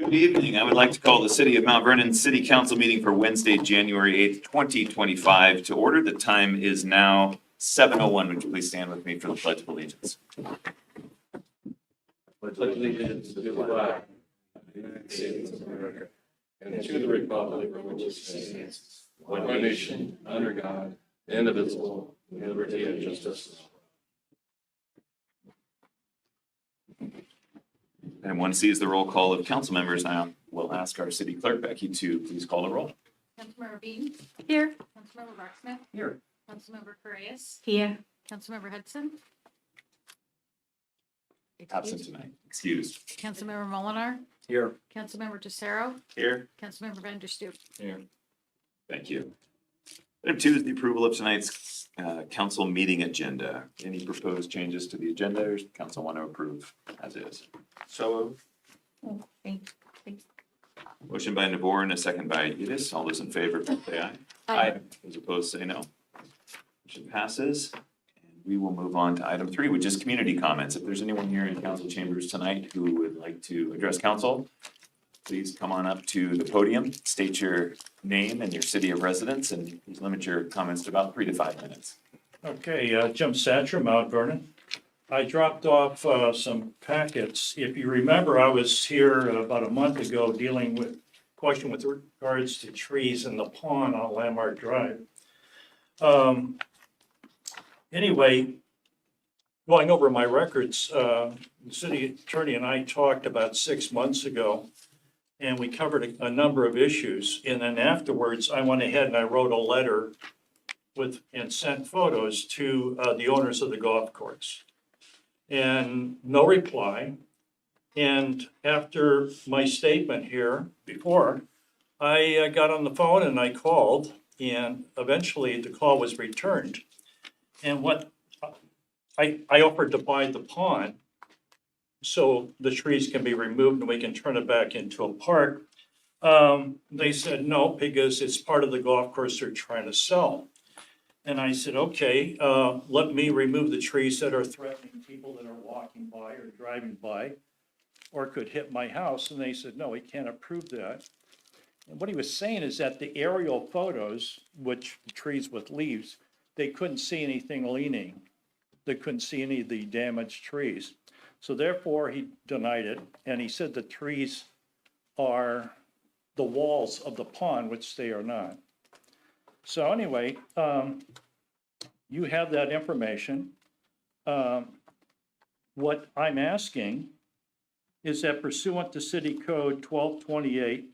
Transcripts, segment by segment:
Good evening. I would like to call the City of Mount Vernon City Council meeting for Wednesday, January 8th, 2025 to order. The time is now 7:01. Would you please stand with me for the Pledge of Allegiance? Pledge allegiance to the flag of the United States of America and to the republic for which it stands, one nation, under God, indivisible, with liberty and justice. And one sees the roll call of council members. I will ask our city clerk, Becky, to please call the roll. Councilmember Bean. Here. Councilmember Rocksmith. Here. Councilmember Correas. Here. Councilmember Hudson. Absent tonight. Excused. Councilmember Molinar. Here. Councilmember Tesoro. Here. Councilmember Vanderstoop. Here. Thank you. Item 2 is the approval of tonight's council meeting agenda. Any proposed changes to the agenda or does council want to approve as is? So Thanks. motion by Navor and a second by Udis. All those in favor, please say aye. Those opposed, say no. Motion passes. And we will move on to item 3, which is community comments. If there's anyone here in council chambers tonight who would like to address council, please come on up to the podium, state your name and your city of residence, and please limit your comments to about 3 to 5 minutes. Okay, Jim Satcher, Mount Vernon. I dropped off some packets. If you remember, I was here about a month ago dealing with question with regards to trees in the pond on Landmark Drive. Anyway, going over my records, the city attorney and I talked about 6 months ago, and we covered a number of issues. And then afterwards, I went ahead and I wrote a letter and sent photos to the owners of the golf course. And no reply. And after my statement here before, I got on the phone and I called, and eventually the call was returned. And what I offered to buy the pond so the trees can be removed and we can turn it back into a park. They said no, because it's part of the golf course they're trying to sell. And I said, okay, let me remove the trees that are threatening people that are walking by or driving by or could hit my house. And they said, no, we can't approve that. And what he was saying is that the aerial photos, which the trees with leaves, they couldn't see anything leaning. They couldn't see any of the damaged trees. So therefore, he denied it. And he said the trees are the walls of the pond, which they are not. So anyway, you have that information. What I'm asking is that pursuant to City Code 1228-60,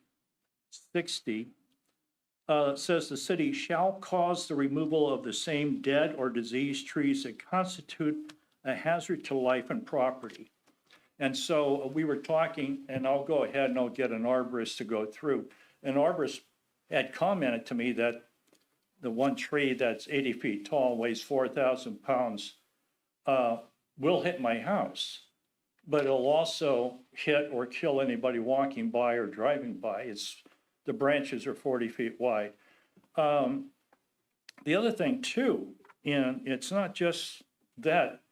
says the city shall cause the removal of the same dead or diseased trees that constitute a hazard to life and property. And so we were talking, and I'll go ahead and I'll get an arborist to go through. An arborist had commented to me that the one tree that's 80 feet tall, weighs 4,000 pounds, will hit my house, but it'll also hit or kill anybody walking by or driving by. The branches are 40 feet wide. The other thing too, and it's not just that,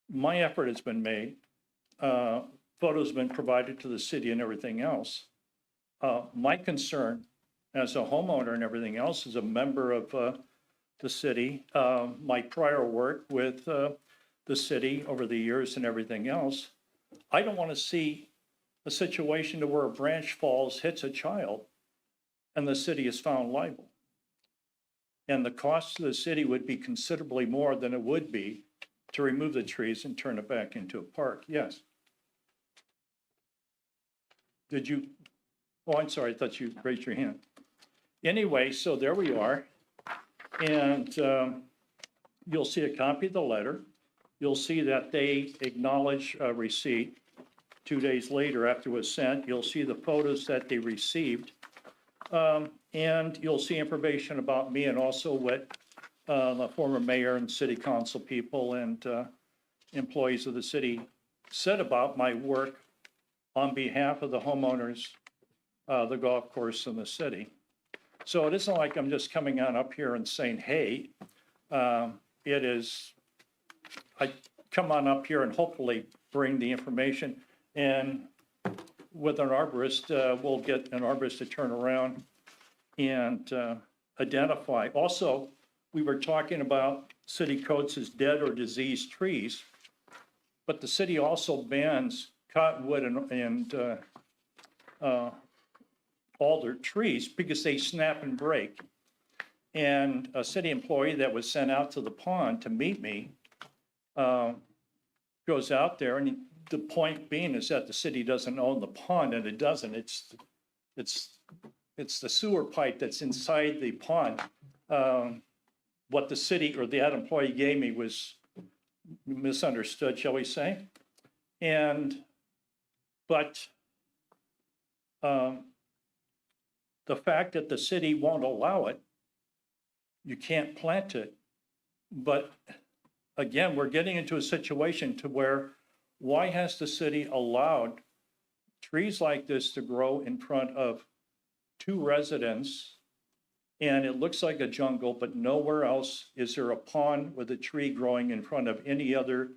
my effort has been made, photos have been provided to the city and everything else. My concern as a homeowner and everything else, as a member of the city, my prior work with the city over the years and everything else, I don't want to see a situation to where a branch falls, hits a child, and the city is found liable. And the cost to the city would be considerably more than it would be to remove the trees and turn it back into a park. Yes. Did you? Oh, I'm sorry. I thought you raised your hand. Anyway, so there we are. And you'll see a copy of the letter. You'll see that they acknowledge receipt 2 days later after it was sent. You'll see the photos that they received. And you'll see information about me and also what the former mayor and city council people and employees of the city said about my work on behalf of the homeowners, the golf course, and the city. So it isn't like I'm just coming on up here and saying, hey, it is, I come on up here and hopefully bring the information. And with an arborist, we'll get an arborist to turn around and identify. Also, we were talking about city codes as dead or diseased trees, but the city also bans cottonwood and alder trees because they snap and break. And a city employee that was sent out to the pond to meet me goes out there, and the point being is that the city doesn't own the pond, and it doesn't. It's the sewer pipe that's inside the pond. What the city or that employee gave me was misunderstood, shall we say? But the fact that the city won't allow it, you can't plant it. But again, we're getting into a situation to where, why has the city allowed trees like this to grow in front of two residents? And it looks like a jungle, but nowhere else is there a pond with a tree growing in front of any other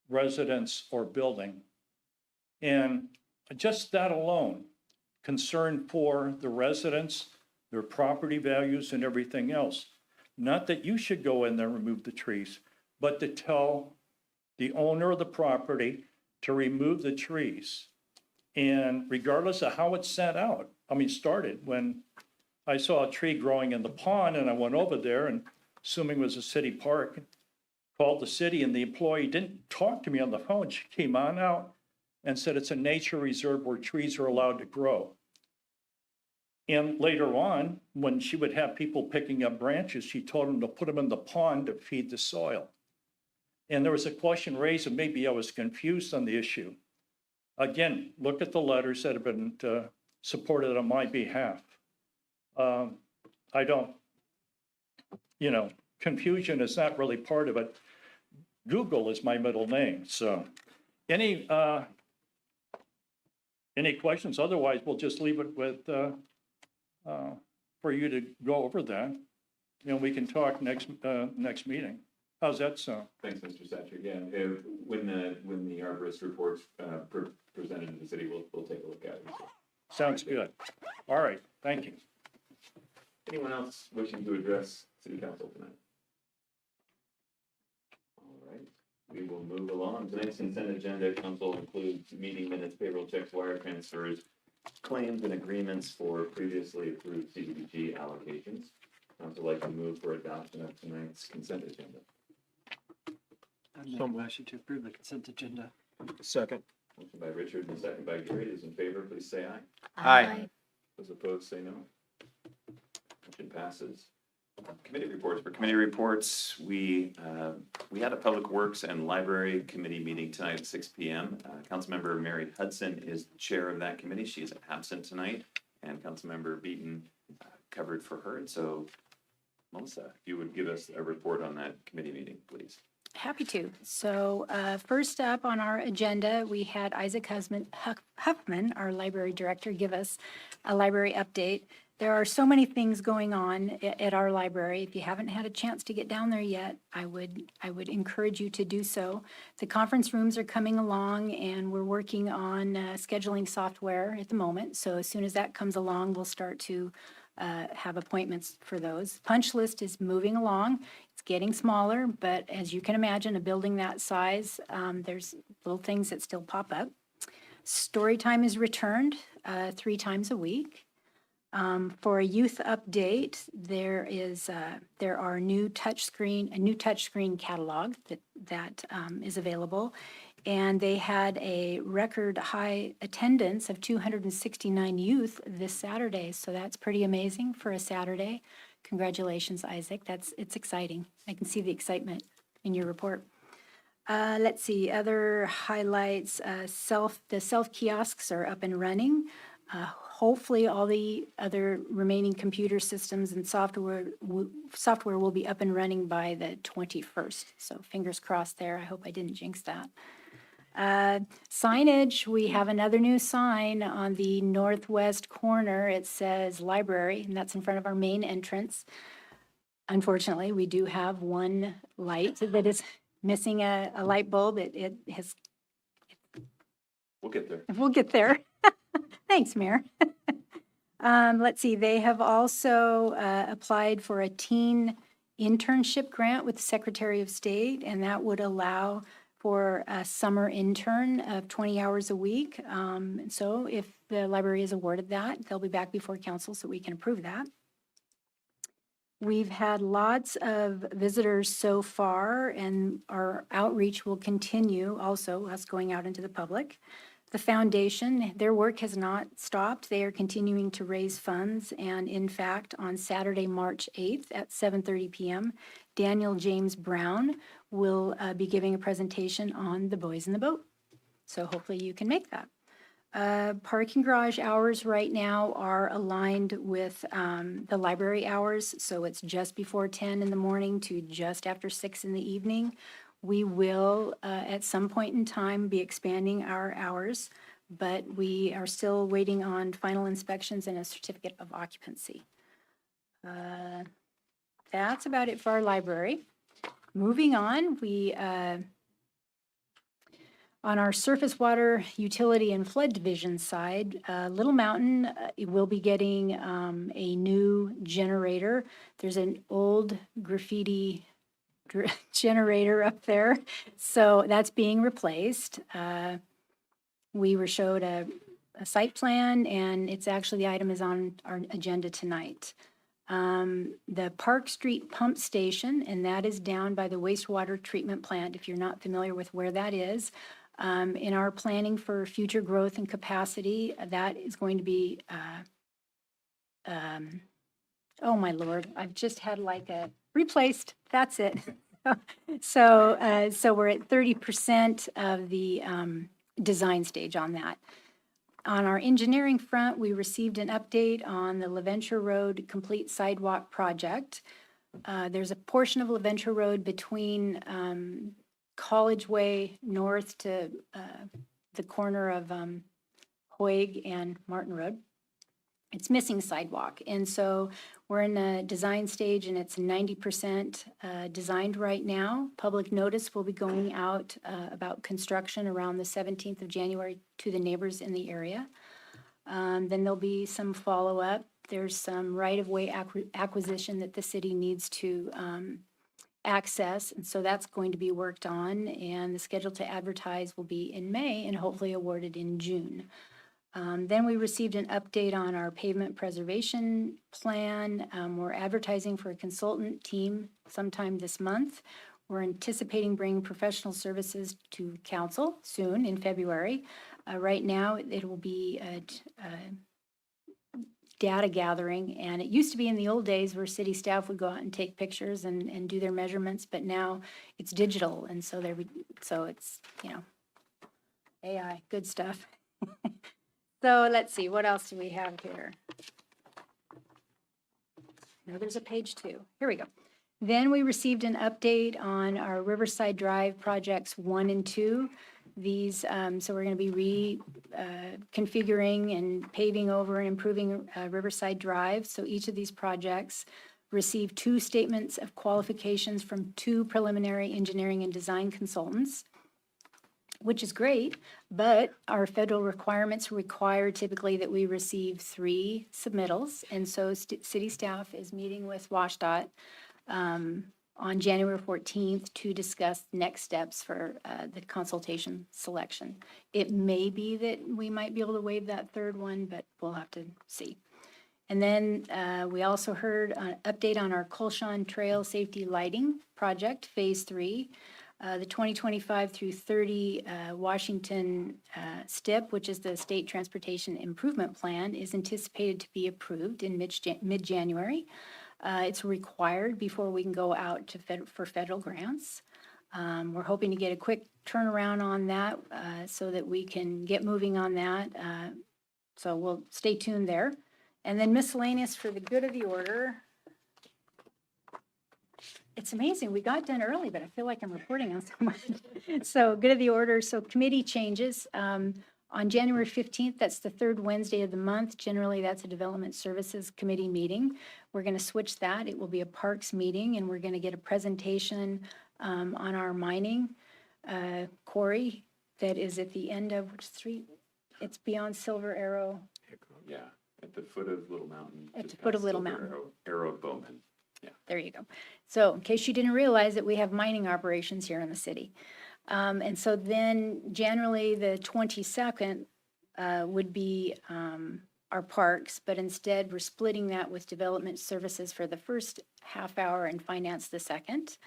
residence or building. And just that alone, concern for the residents, their property values and everything else. Not that you should go in there and remove the trees, but to tell the owner of the property to remove the trees. And regardless of how it's sent out, started when I saw a tree growing in the pond and I went over there and assuming it was a city park, called the city, and the employee didn't talk to me on the phone. She came on out and said it's a nature reserve where trees are allowed to grow. And later on, when she would have people picking up branches, she told them to put them in the pond to feed the soil. And there was a question raised, and maybe I was confused on the issue. Again, look at the letters that have been supported on my behalf. I don't, confusion is not really part of it. Google is my middle name. So any questions? Otherwise, we'll just leave it with for you to go over that. We can talk next meeting. How's that sound? Thanks, Mr. Satcher. Yeah, when the arborist report's presented to the city, we'll take a look at it. Sounds good. All right, thank you. Anyone else wishing to address city council tonight? All right, we will move along. Tonight's consent agenda, council includes meeting minutes, payroll checks, wire transfers, claims and agreements for previously approved CDBG allocations. Council like to move for adoption of tonight's consent agenda. I'd make a motion to approve the consent agenda. Second. Motion by Richard and second by Gary. Those in favor, please say aye. Aye. Those opposed, say no. Motion passes. Committee reports. For committee reports, we had a Public Works and Library Committee meeting tonight at 6 p.m. Councilmember Mary Hudson is the chair of that committee. She is absent tonight, and Councilmember Beaton covered for her. And so, Melissa, if you would give us a report on that committee meeting, please. Happy to. So first up on our agenda, we had Isaac Huffman, our library director, give us a library update. There are so many things going on at our library. If you haven't had a chance to get down there yet, I would encourage you to do so. The conference rooms are coming along, and we're working on scheduling software at the moment. So as soon as that comes along, we'll start to have appointments for those. Punch list is moving along. It's getting smaller, but as you can imagine, a building that size, there's little things that still pop up. Story time is returned 3 times a week. For a youth update, there are a new touchscreen catalog that is available. And they had a record high attendance of 269 youth this Saturday. So that's pretty amazing for a Saturday. Congratulations, Isaac. It's exciting. I can see the excitement in your report. Let's see, other highlights. The self kiosks are up and running. Hopefully all the other remaining computer systems and software will be up and running by the 21st. So fingers crossed there. I hope I didn't jinx that. Signage, we have another new sign on the northwest corner. It says library, and that's in front of our main entrance. Unfortunately, we do have one light that is missing a light bulb. It has. We'll get there. We'll get there. Thanks, Mayor. Let's see, they have also applied for a teen internship grant with the Secretary of State, and that would allow for a summer intern of 20 hours a week. And so if the library is awarded that, they'll be back before council so we can approve that. We've had lots of visitors so far, and our outreach will continue also, us going out into the public. The foundation, their work has not stopped. They are continuing to raise funds, and in fact, on Saturday, March 8th at 7:30 p.m., Daniel James Brown will be giving a presentation on the Boys in the Boat. So hopefully you can make that. Parking garage hours right now are aligned with the library hours, so it's just before 10 in the morning to just after 6 in the evening. We will, at some point in time, be expanding our hours, but we are still waiting on final inspections and a certificate of occupancy. That's about it for our library. Moving on, on our surface water utility and flood division side, Little Mountain will be getting a new generator. There's an old graffiti generator up there, so that's being replaced. We were showed a site plan, and it's actually, the item is on our agenda tonight. The Park Street Pump Station, and that is down by the wastewater treatment plant, if you're not familiar with where that is. In our planning for future growth and capacity, that is going to be, oh my Lord, I've just had like a replaced, that's it. So we're at 30% of the design stage on that. On our engineering front, we received an update on the LaVenture Road Complete Sidewalk Project. There's a portion of LaVenture Road between College Way north to the corner of Hoig and Martin Road. It's missing sidewalk, and so we're in the design stage, and it's 90% designed right now. Public notice will be going out about construction around the 17th of January to the neighbors in the area. Then there'll be some follow-up. There's some right-of-way acquisition that the city needs to access, and so that's going to be worked on, and the schedule to advertise will be in May and hopefully awarded in June. Then we received an update on our pavement preservation plan. We're advertising for a consultant team sometime this month. We're anticipating bringing professional services to council soon in February. Right now, it will be data gathering, and it used to be in the old days where city staff would go out and take pictures and do their measurements, but now it's digital, and so it's, AI, good stuff. So let's see, what else do we have here? No, there's a page 2. Here we go. Then we received an update on our Riverside Drive projects 1 and 2. These, so we're going to be reconfiguring and paving over and improving Riverside Drive. So each of these projects received 2 statements of qualifications from 2 preliminary engineering and design consultants, which is great, but our federal requirements require typically that we receive 3 submittals. And so city staff is meeting with WashDOT on January 14th to discuss next steps for the consultation selection. It may be that we might be able to waive that 3rd one, but we'll have to see. And then we also heard an update on our Colshon Trail Safety Lighting Project, Phase 3. The 2025 through 30 Washington STIP, which is the State Transportation Improvement Plan, is anticipated to be approved in mid-January. It's required before we can go out to for federal grants. We're hoping to get a quick turnaround on that so that we can get moving on that. So we'll stay tuned there. And then miscellaneous for the good of the order. It's amazing, we got done early, but I feel like I'm reporting on so much. So good of the order, so committee changes. On January 15th, that's the 3rd Wednesday of the month. Generally, that's a Development Services Committee meeting. We're going to switch that. It will be a Parks meeting, and we're going to get a presentation on our mining quarry that is at the end of which street? It's beyond Silver Arrow. Yeah, at the foot of Little Mountain. At just the foot of past Little Silver Mountain. Arrow of Bowman. There you go. So in case you didn't realize that we have mining operations here in the city. And so then generally the 22nd would be our parks, but instead we're splitting that with development services for the first half hour and finance the second.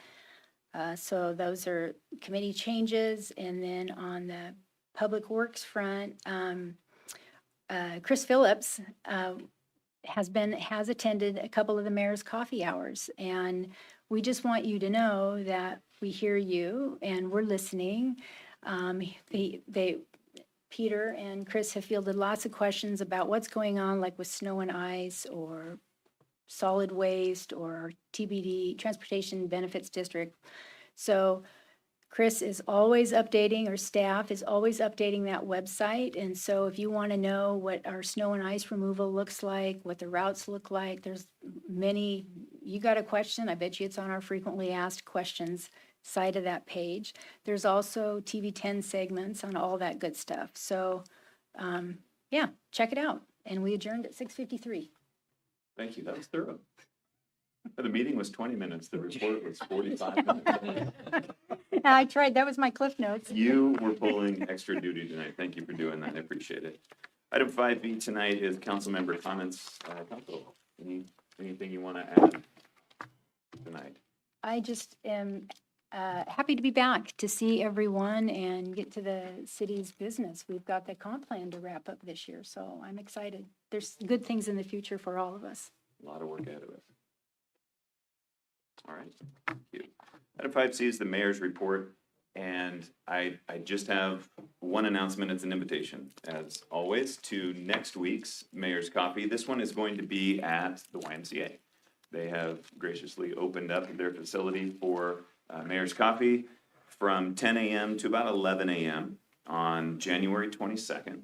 So those are committee changes. And then on the Public Works front, Chris Phillips has attended a couple of the mayor's coffee hours. And we just want you to know that we hear you and we're listening. Peter and Chris have fielded lots of questions about what's going on, like with snow and ice or solid waste or TBD, Transportation Benefits District. So Chris is always updating, or staff is always updating that website. And so if you want to know what our snow and ice removal looks like, what the routes look like, there's many, you got a question, I bet you it's on our frequently asked questions side of that page. There's also TV 10 segments on all that good stuff. So, yeah, check it out. And we adjourned at 6:53. Thank you, that was thorough. The meeting was 20 minutes, the report was 45 minutes. I tried, that was my Cliff Notes. You were pulling extra duty tonight. Thank you for doing that. I appreciate it. Item 5B tonight is council member comments. Council, anything you want to add tonight? I just am happy to be back to see everyone and get to the city's business. We've got the comp plan to wrap up this year, so I'm excited. There's good things in the future for all of us. A lot of work ahead of us. All right, thank you. Item 5C is the mayor's report, and I just have one announcement. It's an invitation, as always, to next week's Mayor's Coffee. This one is going to be at the YMCA. They have graciously opened up their facility for Mayor's Coffee from 10 a.m. to about 11 a.m. on January 22nd.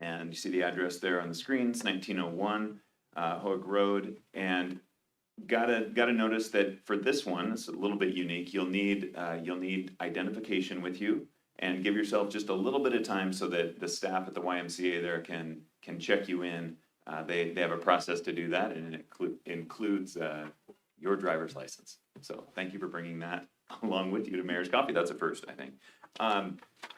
And you see the address there on the screen. It's 1901 Hoag Road. And gotta notice that for this one, it's a little bit unique. You'll need identification with you, and give yourself just a little bit of time so that the staff at the YMCA there can check you in. They have a process to do that, and it includes your driver's license. So thank you for bringing that along with you to Mayor's Coffee. That's a first, I think.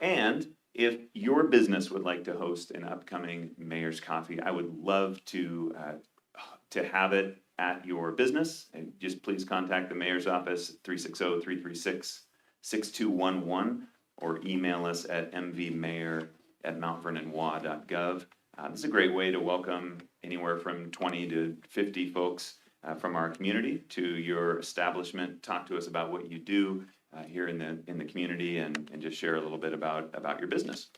And if your business would like to host an upcoming Mayor's Coffee, I would love to have it at your business. And just please contact the mayor's office, 360-336-6211, or email us at mvmayor@mountvernon.gov. This is a great way to welcome anywhere from 20 to 50 folks from our community to your establishment. Talk to us about what you do here in the community, and just share a little bit about your business.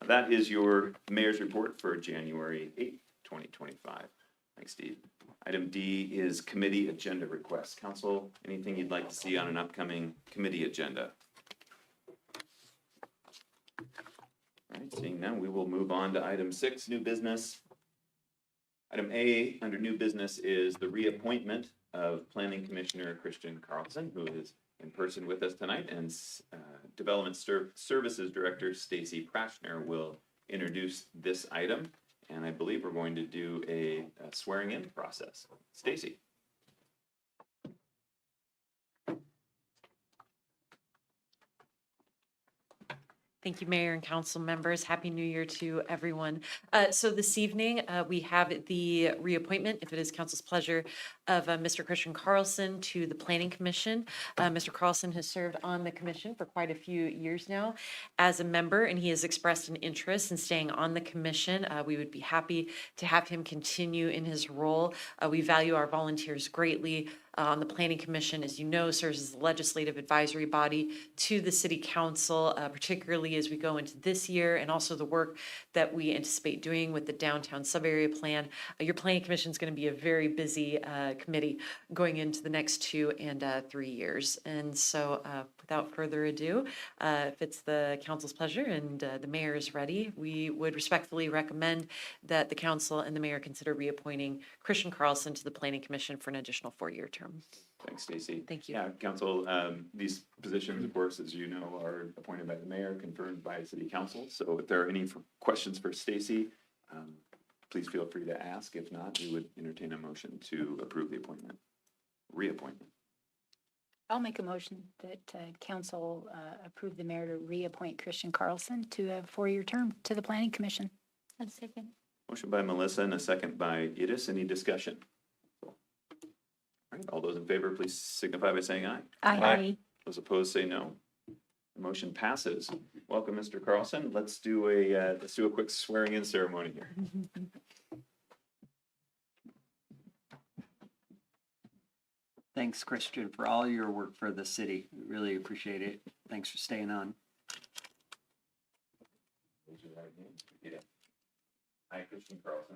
That is your mayor's report for January 8th, 2025. Thanks, Steve. Item D is committee agenda requests. Council, anything you'd like to see on an upcoming committee agenda? All right, seeing none, we will move on to item 6, new business. Item A under new business is the reappointment of Planning Commissioner Christian Carlson, who is in person with us tonight, and Development Services Director Stacy Prashner will introduce this item. And I believe we're going to do a swearing-in process. Stacy. Thank you, Mayor and Council members. Happy New Year to everyone. So this evening, we have the reappointment, if it is Council's pleasure, of Mr. Christian Carlson to the Planning Commission. Mr. Carlson has served on the commission for quite a few years now as a member, and he has expressed an interest in staying on the commission. We would be happy to have him continue in his role. We value our volunteers greatly. On the Planning Commission, as you know, serves as the legislative advisory body to the City Council, particularly as we go into this year, and also the work that we anticipate doing with the downtown sub-area plan. Your Planning Commission is going to be a very busy committee going into the next 2 and 3 years. And so without further ado, if it's the Council's pleasure and the Mayor is ready, we would respectfully recommend that the Council and the Mayor consider reappointing Christian Carlson to the Planning Commission for an additional 4-year term. Thanks, Stacy. Thank you. Yeah, Council, these positions, of course, as you know, are appointed by the mayor, confirmed by City Council. So if there are any questions for Stacy, please feel free to ask. If not, we would entertain a motion to approve the appointment, reappointment. I'll make a motion that council approve the mayor to reappoint Christian Carlson to a 4-year term to the planning commission. A second. Motion by Melissa and a second by Yidis. Any discussion? All right, all those in favor, please signify by saying aye. Aye. Those opposed, say no. The motion passes. Welcome, Mr. Carlson. Let's do a quick swearing-in ceremony here. Thanks, Christian, for all your work for the city. We really appreciate it. Thanks for staying on. Raise your right hand. Repeat it. I, Christian Carlson.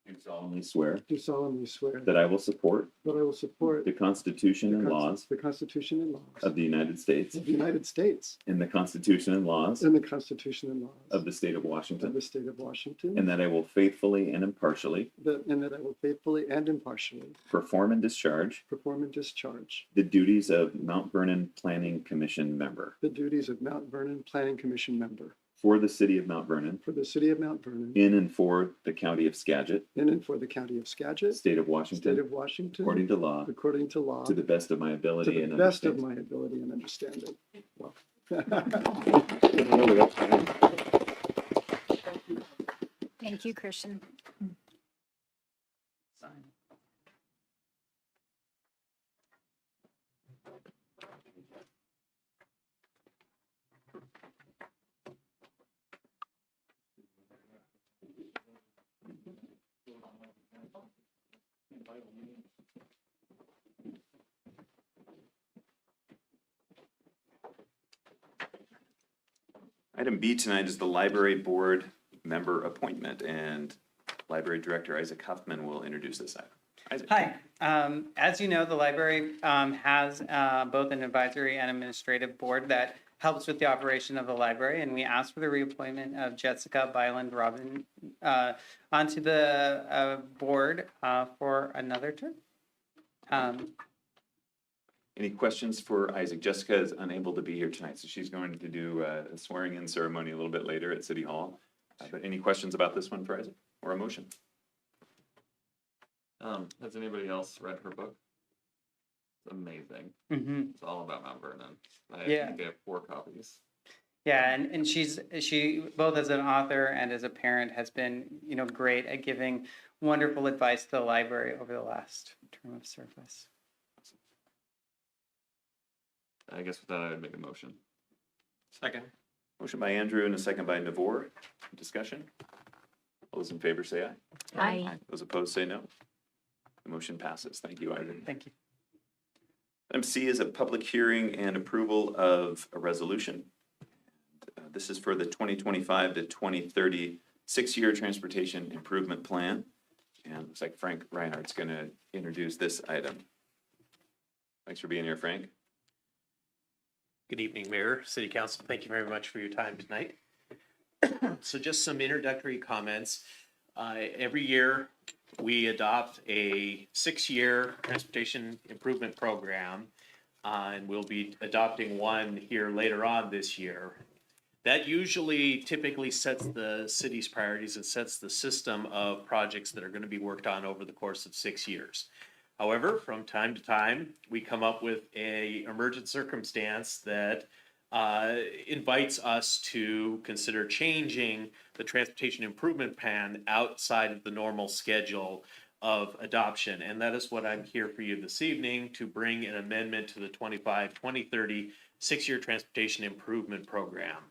Do solemnly swear Do solemnly swear that I will support that I will support the Constitution and laws the Constitution and laws of the United States of the United States and the Constitution and laws and the Constitution and laws of the State of of Washington, the State of Washington, and that I will faithfully and impartially and that I will faithfully and impartially perform and discharge perform and discharge the duties of Mount Vernon Planning Commission member the duties of Mount Vernon Planning Commission member for the city of Mount Vernon, for the city of Mount Vernon, in and for the county of Skagit, in and for the county of Skagit, state of State Washington, of Washington, according to law, according to law, to the best of my to ability the and best of understanding. my ability and understanding. Well, Thank you, Christian. Item B tonight is the library board member appointment, and Library Director Isaac Huffman will introduce this item. Isaac. Hi. As you know, the library has both an advisory and administrative board that helps with the operation of the library, and we ask for the reappointment of Jessica Byland Robin onto the board for another term. Any questions for Isaac? Jessica is unable to be here tonight, so she's going to do a swearing-in ceremony a little bit later at City Hall. But any questions about this one for Isaac, or a motion? Has anybody else read her book? It's amazing. Mhm. It's all about Mount Vernon. I Yeah. think I have 4 copies. Yeah, and she both as an author and as a parent has been, great at giving wonderful advice to the library over the last term of service. I guess with that, I would make a motion. Second. Motion by Andrew and a second by Navor. Discussion? All those in favor say aye. Aye. Those opposed say no. The motion passes. Thank you, Isaac. Thank you. Item C is a public hearing and approval of a resolution. This is for the 2025 to 2030 6-year transportation improvement plan. And it looks like Frank Reinhardt's going to introduce this item. Thanks for being here, Frank. Good evening, Mayor, City Council. Thank you very much for your time tonight. So just some introductory comments. Every year, we adopt a 6-year transportation improvement program, and we'll be adopting one here later on this year. That typically sets the city's priorities and sets the system of projects that are going to be worked on over the course of 6 years. However, from time to time, we come up with an emergent circumstance that invites us to consider changing the transportation improvement plan outside of the normal schedule of adoption. And that is what I'm here for you this evening, to bring an amendment to the 2030 6-year transportation improvement program.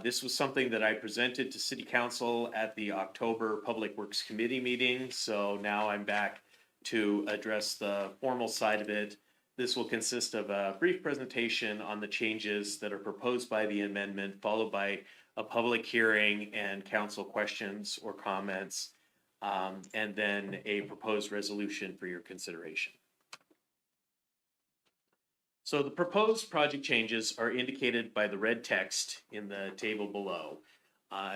This was something that I presented to City Council at the October Public Works Committee meeting, so now I'm back to address the formal side of it. This will consist of a brief presentation on the changes that are proposed by the amendment, followed by a public hearing and council questions or comments, and then a proposed resolution for your consideration. So the proposed project changes are indicated by the red text in the table below.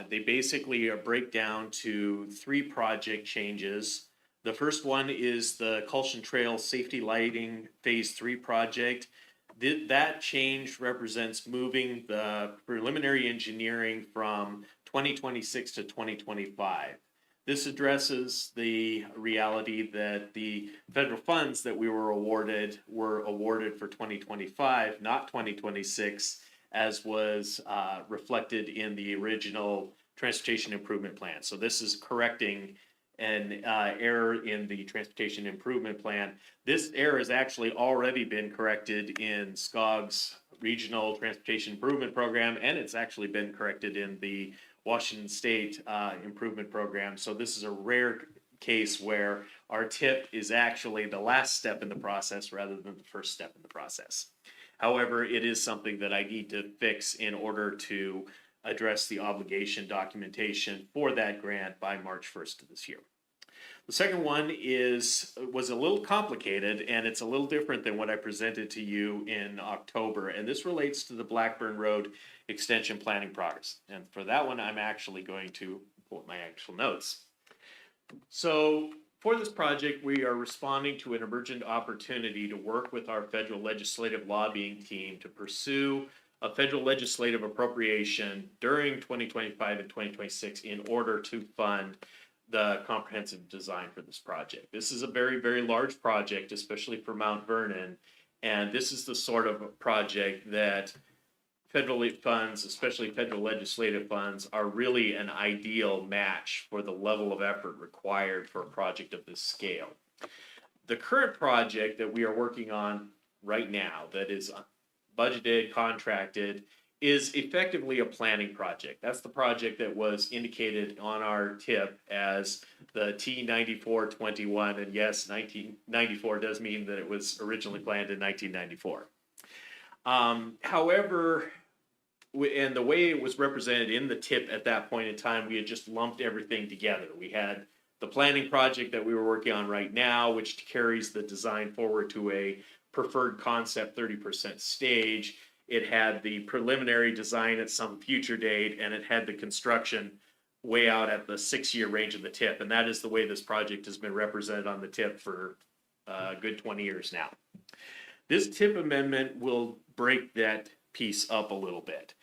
They basically are break down to 3 project changes. The first one is the Culshan Trail Safety Lighting Phase 3 project. That change represents moving the preliminary engineering from 2026 to 2025. This addresses the reality that the federal funds that we were awarded for 2025, not 2026, as was reflected in the original transportation improvement plan. So this is correcting an error in the transportation improvement plan. This error has actually already been corrected in SCOG's regional transportation improvement program, and it's actually been corrected in the Washington State improvement program. So this is a rare case where our tip is actually the last step in the process rather than the first step in the process. However, it is something that I need to fix in order to address the obligation documentation for that grant by March 1st of this year. The second one was a little complicated, and it's a little different than what I presented to you in October, and this relates to the Blackburn Road extension planning progress. And for that one, I'm actually going to pull up my actual notes. So for this project, we are responding to an emergent opportunity to work with our federal legislative lobbying team to pursue a federal legislative appropriation during 2025 and 2026 in order to fund the comprehensive design for this project. This is a very, very large project, especially for Mount Vernon, and this is the sort of project that federal funds, especially federal legislative funds, are really an ideal match for the level of effort required for a project of this scale. The current project that we are working on right now, that is budgeted, contracted, is effectively a planning project. That's the project that was indicated on our tip as the T9421, and yes, 1994 does mean that it was originally planned in 1994. However, and the way it was represented in the tip at that point in time, we had just lumped everything together. We had the planning project that we were working on right now, which carries the design forward to a preferred concept 30% stage. It had the preliminary design at some future date, and it had the construction way out at the 6-year range of the tip. And that is the way this project has been represented on the tip for a good 20 years now. This tip amendment will break that piece up a little bit.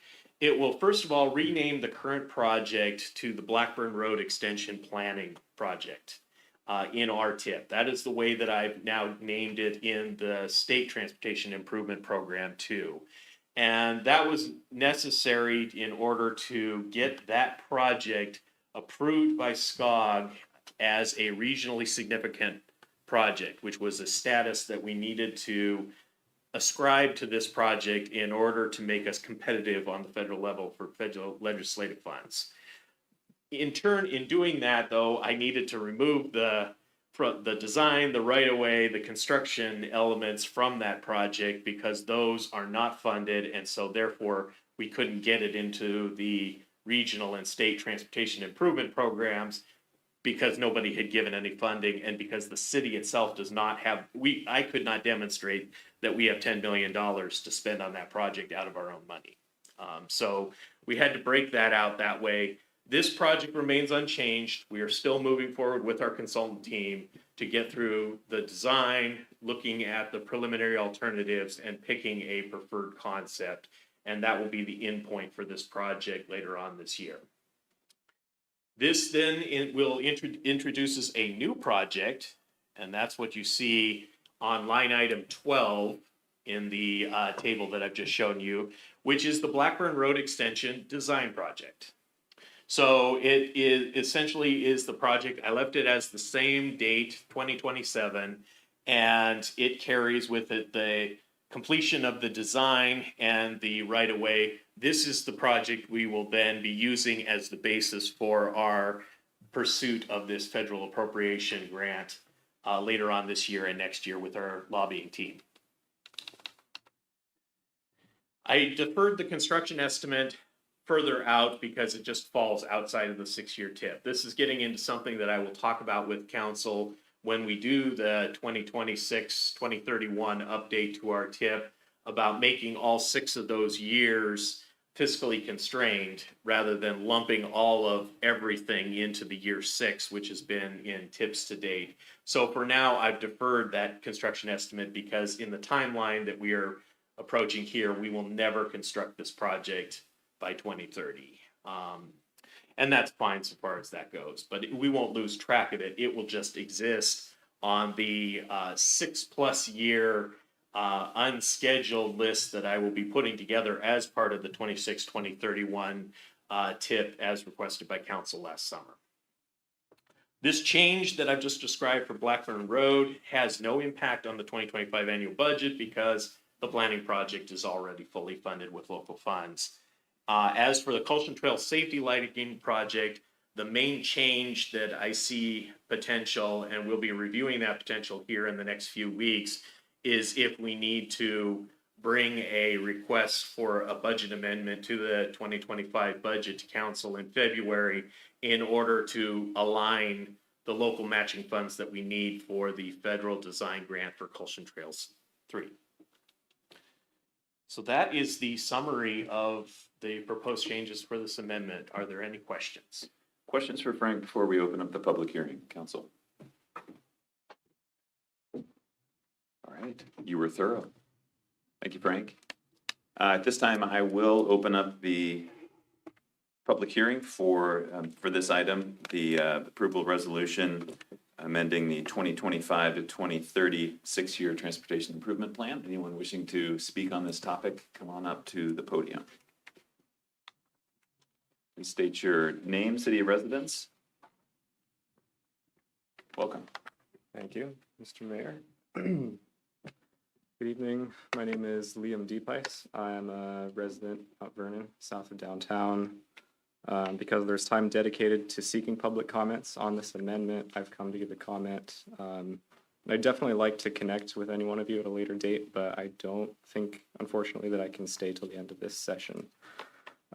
It will, first of all, rename the current project to the Blackburn Road Extension Planning Project in our tip. That is the way that I've now named it in the State Transportation Improvement Program too. And that was necessary in order to get that project approved by SCOG as a regionally significant project, which was a status that we needed to ascribe to this project in order to make us competitive on the federal level for federal legislative funds. In turn, in doing that, though, I needed to remove the design, the right-of-way, the construction elements from that project because those are not funded, and so therefore we couldn't get it into the regional and state transportation improvement programs because nobody had given any funding and because the city itself does not have, I could not demonstrate that we have $10 million to spend on that project out of our own money. So we had to break that out that way. This project remains unchanged. We are still moving forward with our consultant team to get through the design, looking at the preliminary alternatives and picking a preferred concept. And that will be the endpoint for this project later on this year. This then introduces a new project, and that's what you see on line item 12 in the table that I've just shown you, which is the Blackburn Road Extension Design Project. So it essentially is the project, I left it as the same date, 2027, and it carries with it the completion of the design and the right-of-way. This is the project we will then be using as the basis for our pursuit of this federal appropriation grant later on this year and next year with our lobbying team. I deferred the construction estimate further out because it just falls outside of the 6-year tip. This is getting into something that I will talk about with council when we do the 2026, 2031 update to our tip about making all 6 of those years fiscally constrained rather than lumping all of everything into the year 6, which has been in tips to date. So for now, I've deferred that construction estimate because in the timeline that we are approaching here, we will never construct this project by 2030. And that's fine so far as that goes, but we won't lose track of it. It will just exist on the 6+ year unscheduled list that I will be putting together as part of the 2031 TIP as requested by council last summer. This change that I've just described for Blackburn Road has no impact on the 2025 annual budget because the planning project is already fully funded with local funds. As for the Colson Trail Safety Lighting Project, the main change that I see potential, and we'll be reviewing that potential here in the next few weeks, is if we need to bring a request for a budget amendment to the 2025 budget to council in February in order to align the local matching funds that we need for the federal design grant for Colson Trails 3. So that is the summary of the proposed changes for this amendment. Are there any questions? Questions for Frank before we open up the public hearing, council? All right, you were thorough. Thank you, Frank. At this time, I will open up the public hearing for this item, the approval resolution amending the 2025 to 2030 6-year transportation improvement plan. Anyone wishing to speak on this topic, come on up to the podium. Please state your name, city of residence. Welcome. Thank you, Mr. Mayor. Good evening. My name is Liam Deepice. I'm a resident of Mount Vernon, south of downtown. Because there's time dedicated to seeking public comments on this amendment, I've come to give a comment. I'd definitely like to connect with any one of you at a later date, but I don't think, unfortunately, that I can stay till the end of this session.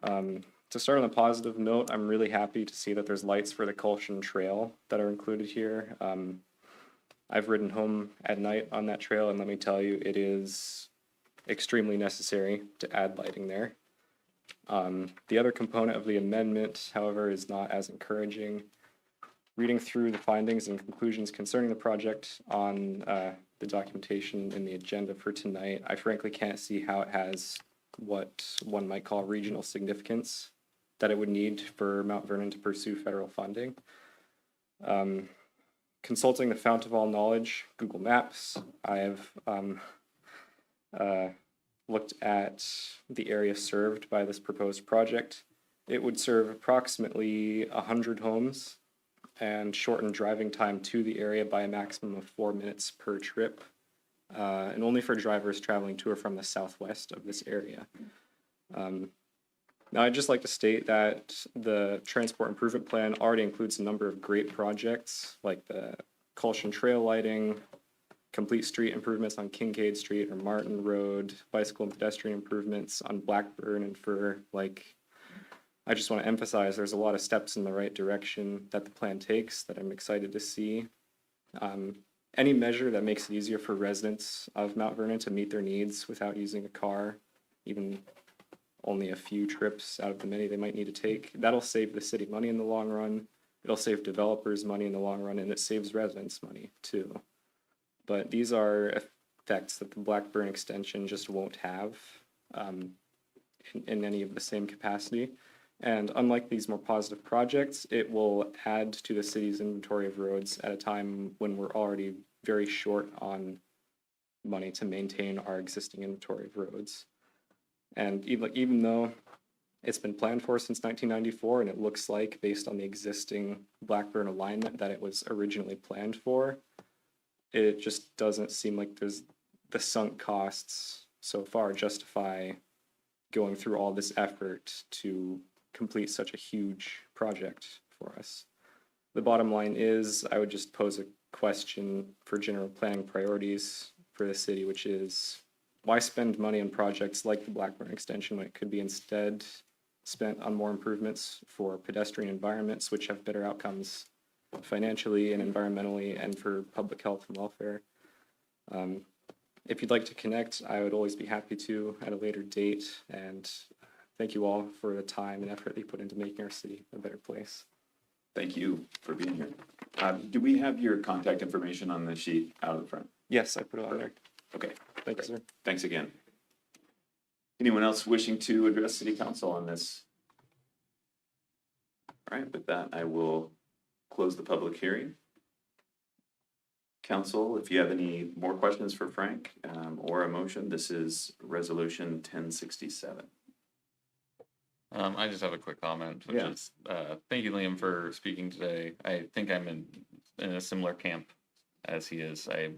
To start on a positive note, I'm really happy to see that there's lights for the Colson Trail that are included here. I've ridden home at night on that trail, and let me tell you, it is extremely necessary to add lighting there. The other component of the amendment, however, is not as encouraging. Reading through the findings and conclusions concerning the project on the documentation in the agenda for tonight, I frankly can't see how it has what one might call regional significance that it would need for Mount Vernon to pursue federal funding. Consulting the fount of all knowledge, Google Maps, I have looked at the area served by this proposed project. It would serve approximately 100 homes and shorten driving time to the area by a maximum of 4 minutes per trip, and only for drivers traveling to or from the southwest of this area. Now, I'd just like to state that the Transport Improvement Plan already includes a number of great projects, like the Colson Trail lighting, complete street improvements on Kincaid Street or Martin Road, bicycle and pedestrian improvements on Blackburn and Fur. I just want to emphasize there's a lot of steps in the right direction that the plan takes that I'm excited to see. Any measure that makes it easier for residents of Mount Vernon to meet their needs without using a car, even only a few trips out of the many they might need to take, that'll save the city money in the long run. It'll save developers money in the long run, and it saves residents money too. But these are effects that the Blackburn extension just won't have in any of the same capacity. And unlike these more positive projects, it will add to the city's inventory of roads at a time when we're already very short on money to maintain our existing inventory of roads. And even though it's been planned for since 1994, and it looks like, based on the existing Blackburn alignment, that it was originally planned for, it just doesn't seem like there's the sunk costs so far justify going through all this effort to complete such a huge project for us. The bottom line is, I would just pose a question for general planning priorities for the city, which is, why spend money on projects like the Blackburn extension when it could be instead spent on more improvements for pedestrian environments, which have better outcomes financially and environmentally and for public health and welfare? If you'd like to connect, I would always be happy to at a later date, and thank you all for the time and effort that you put into making our city a better place. Thank you for being here. Do we have your contact information on the sheet out of the front? Yes, I put it on there. Okay. Thank you, sir. Thanks again. Anyone else wishing to address City Council on this? All right, with that, I will close the public hearing. Council, if you have any more questions for Frank, or a motion, this is resolution 1067. I just have a quick comment, which Yeah. is, thank you, Liam, for speaking today. I think I'm in a similar camp as he is. I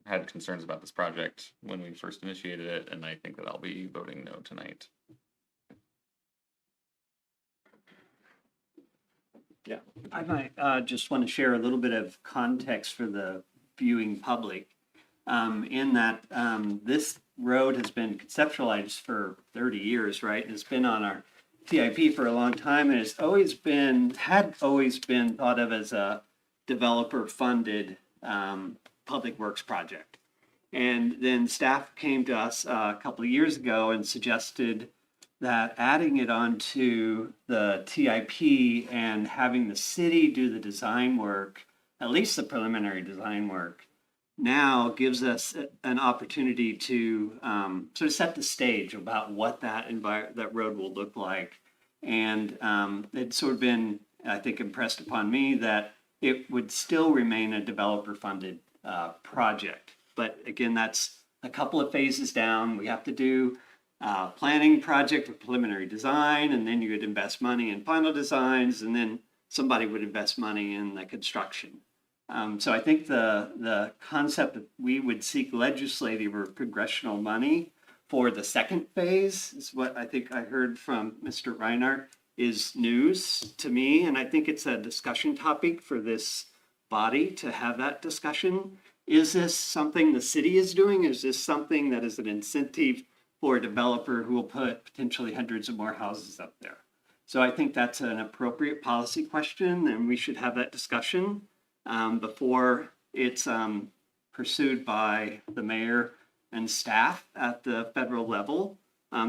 had concerns about this project when we first initiated it, and I think that I'll be voting no tonight. I might just want to share a little bit of context for the viewing public. In that this road has been conceptualized for 30 years, right? It's been on our TIP for a long time, and had always been thought of as a developer-funded public works project. And then staff came to us a couple of years ago and suggested that adding it onto the TIP and having the city do the design work, at least the preliminary design work, now gives us an opportunity to sort of set the stage about what that road will look like. And it's sort of been, I think, impressed upon me that it would still remain a developer-funded project. But again, that's a couple of phases down. We have to do planning project with preliminary design, and then you would invest money in final designs, and then somebody would invest money in the construction. So I think the concept that we would seek legislative or congressional money for the second phase is what I think I heard from Mr. Reinhardt is news to me, and I think it's a discussion topic for this body to have that discussion. Is this something the city is doing? Is this something that is an incentive for a developer who will put potentially hundreds of more houses up there? So I think that's an appropriate policy question, and we should have that discussion before it's pursued by the mayor and staff at the federal level.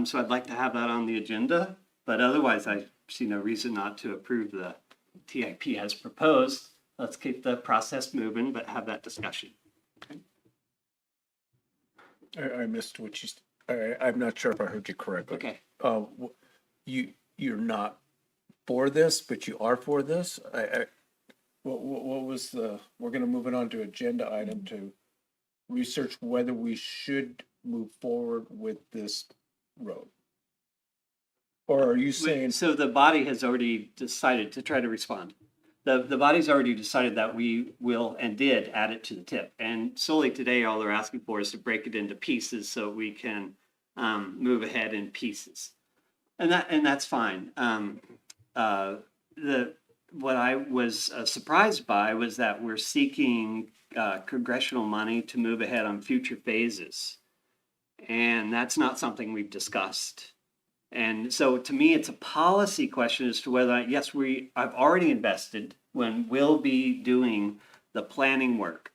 So I'd like to have that on the agenda, but otherwise I see no reason not to approve the TIP as proposed. Let's keep the process moving, but have that discussion. I missed what I'm not sure if I heard you correctly. Okay. You're not for this, but you are for this? What was we're gonna move it on to agenda item to research whether we should move forward with this road? Or are you saying? So the body has already decided to try to respond. The body's already decided that we will and did add it to the tip. And solely today, all they're asking for is to break it into pieces so we can move ahead in pieces. And that's fine. What I was surprised by was that we're seeking congressional money to move ahead on future phases. And that's not something we've discussed. And so to me, it's a policy question as to whether, yes, I've already invested when we'll be doing the planning work,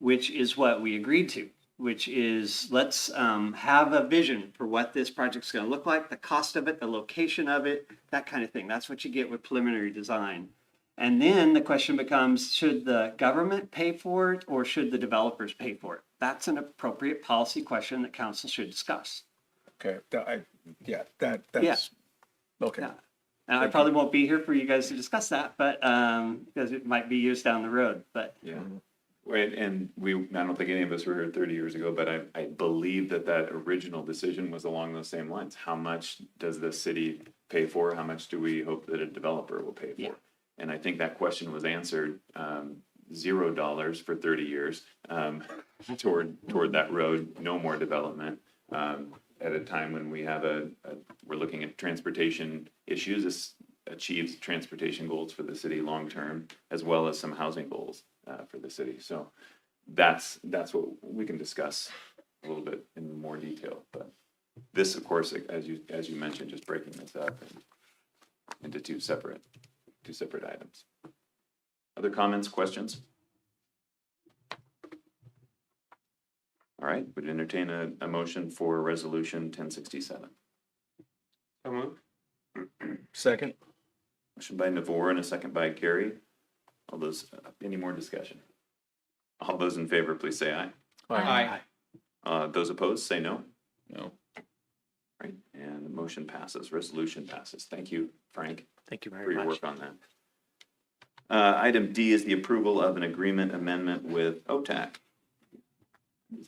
which is what we agreed to, which is let's have a vision for what this project's going to look like, the cost of it, the location of it, that kind of thing. That's what you get with preliminary design. And then the question becomes, should the government pay for it or should the developers pay for it? That's an appropriate policy question that council should discuss. Okay, that's, Yeah. okay. Yeah. And I probably won't be here for you guys to discuss that, but because it might be years down the road, but. Yeah. Right, and I don't think any of us were here 30 years ago, but I believe that original decision was along those same lines. How much does the city pay for? How much do we hope that a developer will pay for? Yeah. And I think that question was answered, $0 for 30 years toward that road, no more development. At a time when we have we're looking at transportation issues, this achieves transportation goals for the city long-term, as well as some housing goals for the city. So that's what we can discuss a little bit in more detail. But this, of course, as you mentioned, just breaking this up into two separate items. Other comments, questions? All right, would entertain a motion for resolution 1067. So moved. Second? Motion by Navor and a second by Gary. All those, any more discussion? All those in favor, please say aye. Aye. Those opposed, say no. No. Right, and the motion passes, resolution passes. Thank you, Frank, Thank you for very your much. work on that. Item D is the approval of an agreement amendment with OTAC,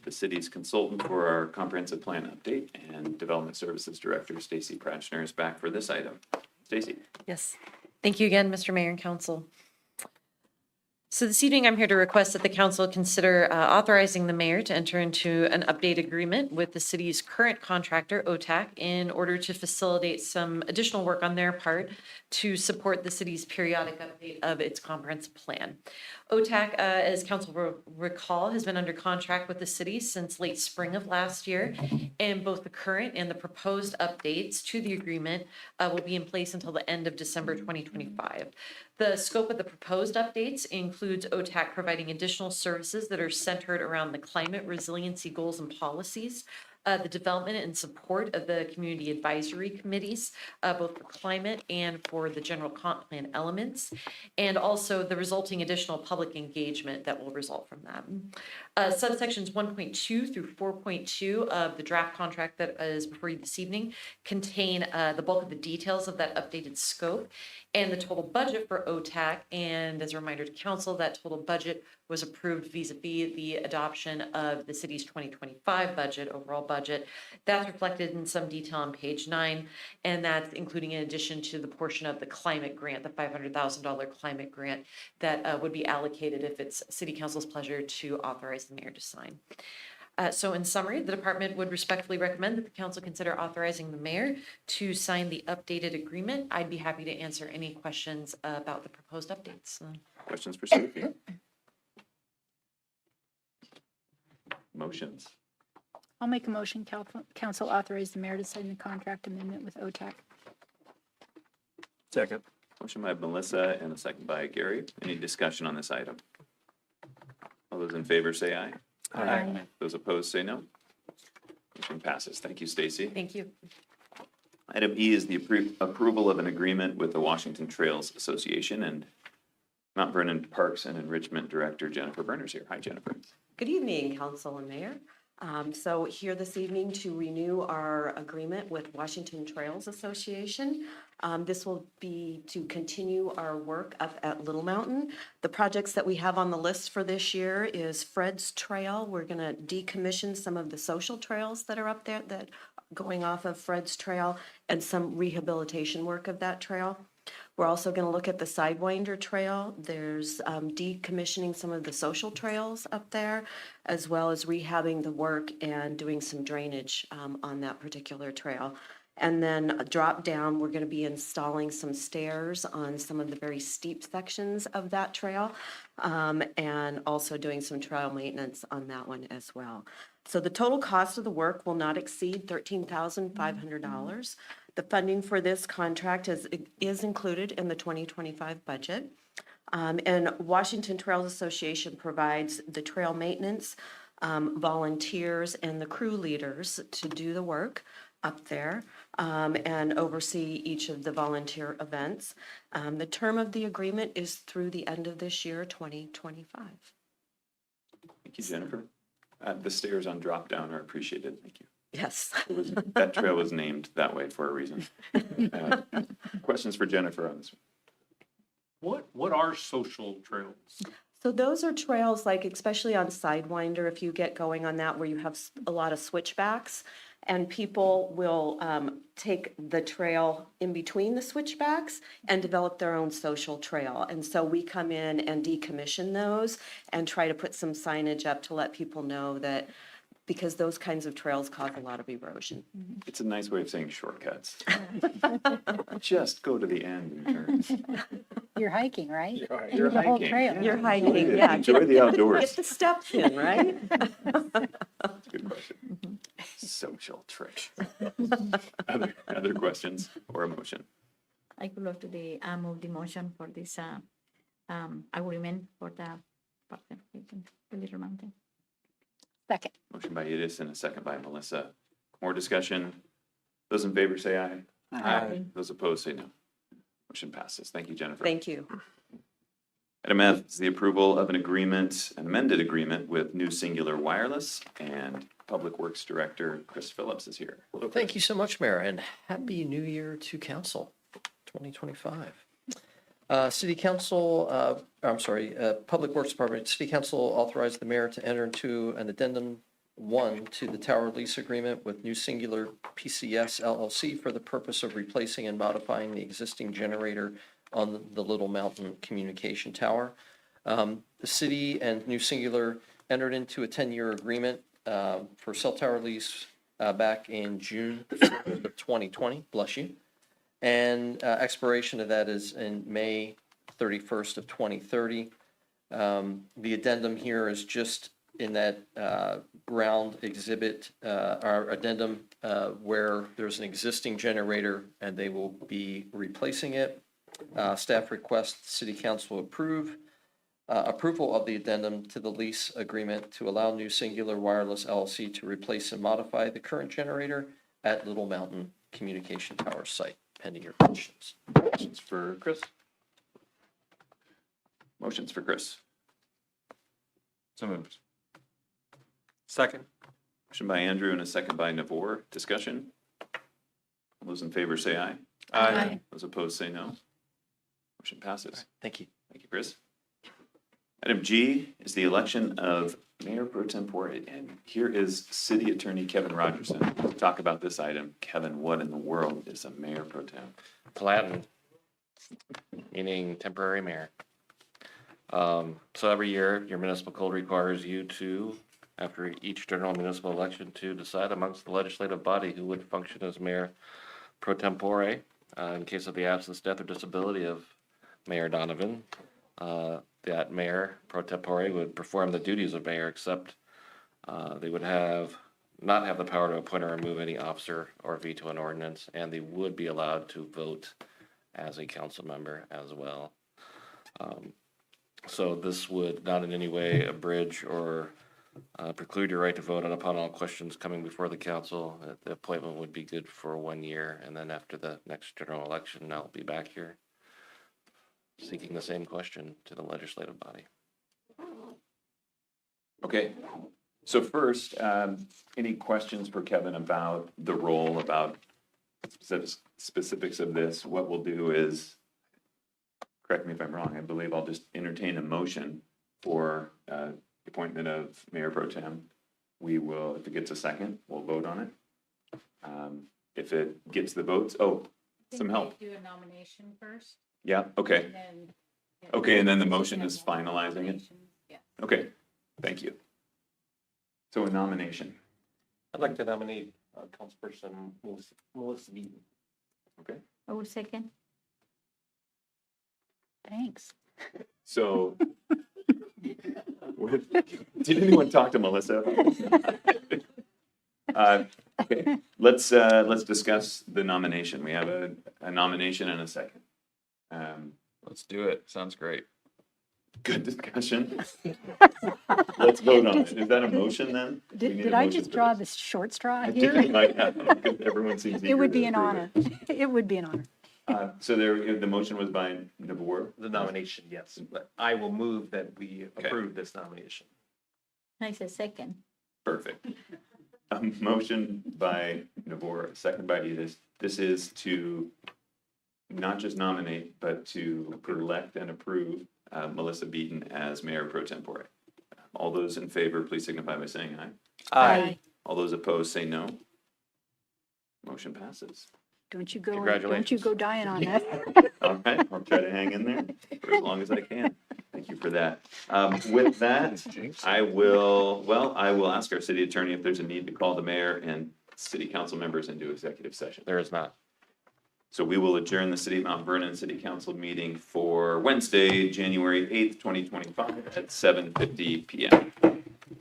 the city's consultant for our comprehensive plan update, and Development Services Director Stacy Pratchner is back for this item. Stacy. Yes. Thank you again, Mr. Mayor and Council. So this evening, I'm here to request that the council consider authorizing the mayor to enter into an update agreement with the city's current contractor, OTAC, in order to facilitate some additional work on their part to support the city's periodic update of its comprehensive plan. OTAC, as council will recall, has been under contract with the city since late spring of last year, and both the current and the proposed updates to the agreement will be in place until the end of December 2025. The scope of the proposed updates includes OTAC providing additional services that are centered around the climate resiliency goals and policies, the development and support of the community advisory committees, both for climate and for the general comp plan elements, and also the resulting additional public engagement that will result from that. Subsections 1.2 through 4.2 of the draft contract that is before you this evening contain the bulk of the details of that updated scope and the total budget for OTAC. And as a reminder to council, that total budget was approved vis-a-vis the adoption of the city's 2025 budget, overall budget. That's reflected in some detail on page 9, and that's including in addition to the portion of the climate grant, the $500,000 climate grant that would be allocated if it's city council's pleasure to authorize the mayor to sign. So in summary, the department would respectfully recommend that the council consider authorizing the mayor to sign the updated agreement. I'd be happy to answer any questions about the proposed updates. Questions for Sophie? Motions. I'll make a motion, council authorize the mayor to sign the contract amendment with OTAC. Second. Motion by Melissa and a second by Gary. Any discussion on this item? All those in favor say aye. Aye. Those opposed say no. Motion passes. Thank you, Stacy. Thank you. Item E is the approval of an agreement with the Washington Trails Association, and Mount Vernon Parks and Enrichment Director Jennifer Berner's here. Hi, Jennifer. Good evening, Council and Mayor. So here this evening to renew our agreement with Washington Trails Association. This will be to continue our work up at Little Mountain. The projects that we have on the list for this year is Fred's Trail. We're going to decommission some of the social trails that are up there that going off of Fred's Trail and some rehabilitation work of that trail. We're also going to look at the Sidewinder Trail. There's decommissioning some of the social trails up there, as well as rehabbing the work and doing some drainage on that particular trail. And then drop down, we're going to be installing some stairs on some of the very steep sections of that trail, and also doing some trail maintenance on that one as well. So the total cost of the work will not exceed $13,500. The funding for this contract is included in the 2025 budget. And Washington Trails Association provides the trail maintenance, volunteers, and the crew leaders to do the work up there and oversee each of the volunteer events. The term of the agreement is through the end of this year, 2025. Thank you, Jennifer. The stairs on drop down are appreciated. Thank you. Yes. That trail was named that way for a reason. Questions for Jennifer on this one? What are social trails? So those are trails like, especially on Sidewinder, if you get going on that where you have a lot of switchbacks, and people will take the trail in between the switchbacks and develop their own social trail. And so we come in and decommission those and try to put some signage up to let people know that, because those kinds of trails cause a lot of erosion. It's a nice way of saying shortcuts. Just go to the end and turn. You're hiking, right? You're The whole hiking. trail. You're hiking, yeah. Enjoy the outdoors. Get the steps in, right? Good question. Social trick. Other questions or a motion? I could love to move the motion for this agreement for the partner with the Little Mountain. Second. Motion by Edith and a second by Melissa. More discussion? Those in favor say aye. Aye. Those opposed say no. Motion passes. Thank you, Jennifer. Thank you. Item F is the approval of an agreement, an amended agreement with New Singular Wireless, and Public Works Director Chris Phillips is here. Hello, Chris. Thank you so much, Mayor, and Happy New Year to Council 2025. City Council, Public Works Department, City Council authorized the mayor to enter into an addendum 1 to the tower lease agreement with New Singular PCS LLC for the purpose of replacing and modifying the existing generator on the Little Mountain Communication Tower. The city and New Singular entered into a 10-year agreement for cell tower lease back in June of 2020, bless you. And expiration of that is in May 31st of 2030. The addendum here is just in that round exhibit, our addendum where there's an existing generator and they will be replacing it. Staff requests City Council approval of the addendum to the lease agreement to allow New Singular Wireless LLC to replace and modify the current generator at Little Mountain Communication Tower site, pending your questions. Questions for Chris? Motions for Chris. So moved. Second. Motion by Andrew and a second by Navor. Discussion? All those in favor say aye. Aye. Those opposed say no. Motion passes. Thank you. Thank you, Chris. Item G is the election of Mayor Pro Tempore, and here is City Attorney Kevin Rogerson to talk about this item. Kevin, what in the world is a Mayor Pro Tem? Latin, meaning temporary mayor. So every year, your municipal code requires you to, after each general municipal election, to decide amongst the legislative body who would function as mayor pro tempore in case of the absence, death, or disability of Mayor Donovan. That mayor pro tempore would perform the duties of mayor, except they would not have the power to appoint or remove any officer or veto an ordinance, and they would be allowed to vote as a council member as well. So this would not in any way abridge or preclude your right to vote on upon all questions coming before the council. The appointment would be good for 1 year, and then after the next general election, I'll be back here seeking the same question to the legislative body. Okay, so first, any questions for Kevin about the role, about specifics of this? What we'll do is, correct me if I'm wrong, I believe I'll just entertain a motion for the appointment of Mayor Pro Tem. We will, if it gets a second, we'll vote on it. If it gets the votes, some help. Do a nomination first, Yeah, okay. and then. Okay, and then the motion is finalizing it? Yeah. Okay, thank you. So a nomination, I'd like to nominate Councilperson Melissa Beaton. okay? I will second. Thanks. So, did anyone talk to Melissa? Okay, let's discuss the nomination. We have a nomination and a second. Let's do it. Sounds great. Good discussion. Let's vote on it. Is that a motion then? We need Did a I motion just for draw this. the short straw I here? think it might happen, because everyone seems It eager would to be an approve honor. It would be an honor. So the motion was by Navor? The nomination, yes, but I will move that we Okay. approve this nomination. I say second. Perfect. A motion by Navor, second by Edith. This is to not just nominate, but to elect and approve Melissa Beaton as Mayor Pro Tempore. All those in favor, please signify by saying aye. Aye. All those opposed, say no. Motion passes. Don't you go Congratulations. dying on that. All right, I'll try to hang in there for as long as I can. Thank you for that. With that, I will ask our city attorney if there's a need to call the mayor and city council members into executive session. There is not. So we will adjourn the City of Mount Vernon City Council meeting for Wednesday, January 8th, 2025 at 7:50 PM.